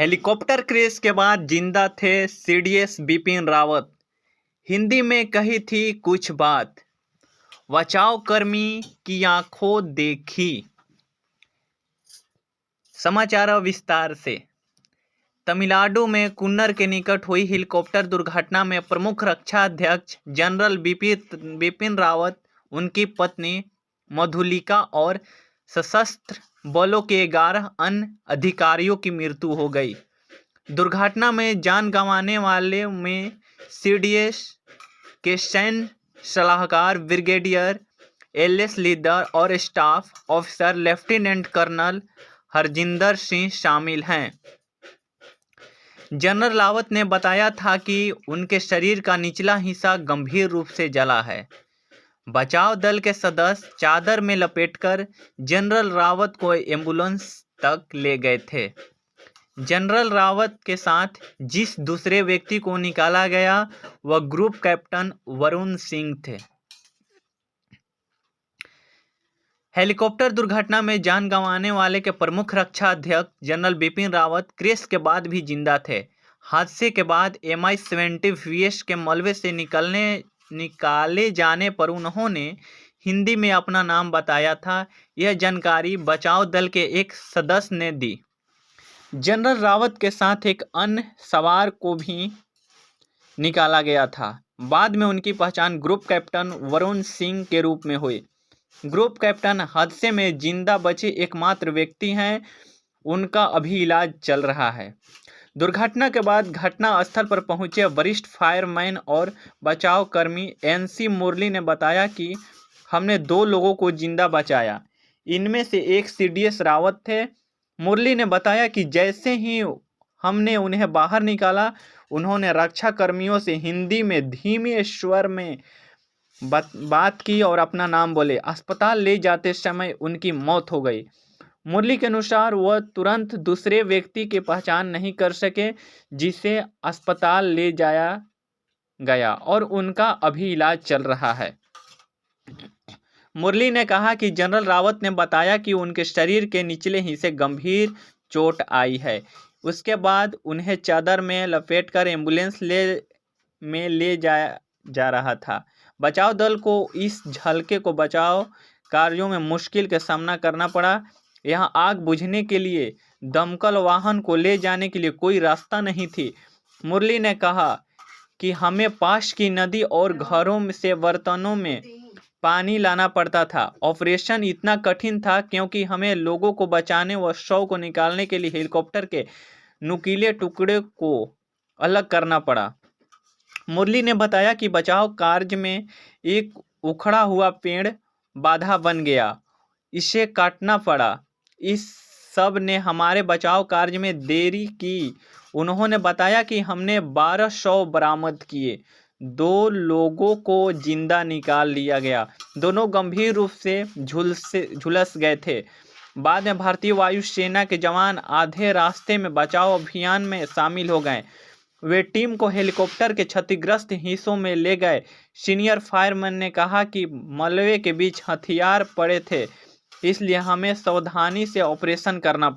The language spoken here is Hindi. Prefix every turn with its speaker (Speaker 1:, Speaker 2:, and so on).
Speaker 1: हेलीकॉप्टर क्रैश के बाद जिंदा थे सीडीएस बिपिन रावत। हिंदी में कही थी कुछ बात, बचाव कर्मी की आंखों देखी। समाचार विस्तार से। तमिलनाडु में कुन्नर के निकट हुई हेलीकॉप्टर दुर्घटना में प्रमुख रक्षा अध्यक्ष जनरल बिपिन रावत, उनकी पत्नी मधुलिका और सशस्त्र बलों के 11 अन्य अधिकारियों की मृत्यु हो गई। दुर्घटना में जान गंवाने वाले में सीडीएस के सैन्य सलाहकार ब्रिगेडियर एलएस लीदर और staff officer lieutenant colonel Harjinder Singh शामिल हैं। जनरल रावत ने बताया था कि उनके शरीर का निचला हिस्सा गंभीर रूप से जला है। बचाव दल के सदस्य चादर में लपेटकर जनरल रावत को एम्बुलेंस तक ले गए थे। जनरल रावत के साथ जिस दूसरे व्यक्ति को निकाला गया वह ग्रुप कैप्टन वरुण सिंह थे। हेलीकॉप्टर दुर्घटना में जान गंवाने वाले के प्रमुख रक्षा अध्यक्ष जनरल बिपिन रावत क्रैश के बाद भी जिंदा थे। हादसे के बाद Mi-70 VS के मलबे से निकाले जाने पर उन्होंने हिंदी में अपना नाम बताया था। यह जानकारी बचाव दल के एक सदस्य ने दी। जनरल रावत के साथ एक अन्य सवार को भी निकाला गया था। बाद में उनकी पहचान ग्रुप कैप्टन वरुण सिंह के रूप में हुई। ग्रुप कैप्टन हादसे में जिंदा बचे एकमात्र व्यक्ति हैं। उनका अभी इलाज चल रहा है। दुर्घटना के बाद घटना स्थल पर पहुंचे वरिष्ठ फायरमैन और बचाव कर्मी NC मुरली ने बताया कि हमने 2 लोगों को जिंदा बचाया। इनमें से एक सीडीएस रावत थे। मुरली ने बताया कि जैसे ही हमने उन्हें बाहर निकाला, उन्होंने रक्षा कर्मियों से हिंदी में धीमे स्वर में बात की और अपना नाम बोले। अस्पताल ले जाते समय उनकी मौत हो गई। मुरली के अनुसार वह तुरंत दूसरे व्यक्ति की पहचान नहीं कर सके जिसे अस्पताल ले जाया गया और उनका अभी इलाज चल रहा है। मुरली ने कहा कि जनरल रावत ने बताया कि उनके शरीर के निचले हिस्से गंभीर चोट आई है। उसके बाद उन्हें चादर में लपेटकर एम्बुलेंस में ले जाया जा रहा था। बचाव दल को इस झलके को बचाव कार्यों में मुश्किल का सामना करना पड़ा। यहां आग बुझने के लिए दमकल वाहन को ले जाने के लिए कोई रास्ता नहीं थी। मुरली ने कहा कि हमें पास की नदी और घरों से बर्तनों में पानी लाना पड़ता था। ऑपरेशन इतना कठिन था क्योंकि हमें लोगों को बचाने व शव को निकालने के लिए हेलीकॉप्टर के नुकीले टुकड़े को अलग करना पड़ा। मुरली ने बताया कि बचाव कार्य में एक उखड़ा हुआ पेड़ बाधा बन गया, इसे काटना पड़ा। इस सब ने हमारे बचाव कार्य में देरी की। उन्होंने बताया कि हमने 12 शव बरामद किए। 2 लोगों को जिंदा निकाल लिया गया। दोनों गंभीर रूप से झुलस गए थे। बाद में भारतीय वायुसेना के जवान आधे रास्ते में बचाव अभियान में शामिल हो गए। वे टीम को हेलीकॉप्टर के क्षतिग्रस्त हिस्सों में ले गए। सीनियर फायरमैन ने कहा कि मलबे के बीच हथियार पड़े थे, इसलिए हमें सावधानी से ऑपरेशन करना